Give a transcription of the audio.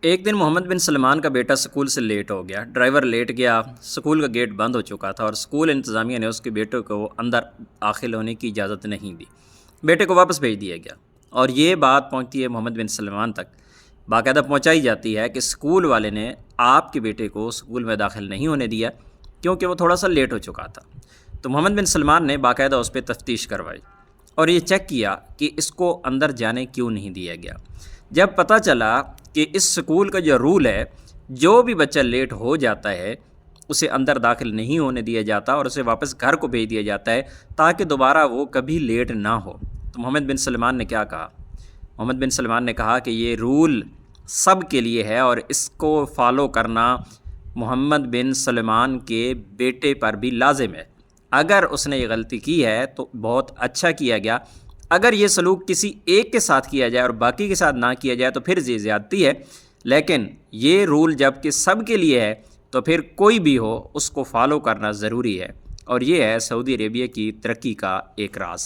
ایک دن محمد بن سلمان کا بیٹا سکول سے لیٹ ہو گیا۔ ڈرائیور لیٹ گیا، سکول کا گیٹ بند ہو چکا تھا اور سکول انتظامیہ نے اس کے بیٹے کو اندر داخل ہونے کی اجازت نہیں دی۔ بیٹے کو واپس بھیج دیا گیا اور یہ بات پہنچتی ہے محمد بن سلمان تک، باقاعدہ پہنچائی جاتی ہے کہ سکول والے نے آپ کے بیٹے کو سکول میں داخل نہیں ہونے دیا کیونکہ وہ تھوڑا سا لیٹ ہو چکا تھا۔ تو محمد بن سلمان نے باقاعدہ اس پہ تفتیش کروائی اور یہ چیک کیا کہ اس کو اندر جانے کیوں نہیں دیا گیا۔ جب پتہ چلا کہ اس سکول کا جو رول ہے، جو بھی بچہ لیٹ ہو جاتا ہے اسے اندر داخل نہیں ہونے دیا جاتا اور اسے واپس گھر کو بھیج دیا جاتا ہے تاکہ دوبارہ وہ کبھی لیٹ نہ ہو، تو محمد بن سلمان نے کیا کہا؟ محمد بن سلمان نے کہا کہ یہ رول سب کے لیے ہے اور اس کو فالو کرنا محمد بن سلمان کے بیٹے پر بھی لازم ہے۔ اگر اس نے یہ غلطی کی ہے تو بہت اچھا کیا گیا، اگر یہ سلوک کسی ایک کے ساتھ کیا جائے اور باقی کے ساتھ نہ کیا جائے تو پھر یہ زیادتی ہے، لیکن یہ رول جب کہ سب کے لیے ہے تو پھر کوئی بھی ہو اس کو فالو کرنا ضروری ہے، اور یہ ہے سعودی عربیہ کی ترقی کا ایک راز۔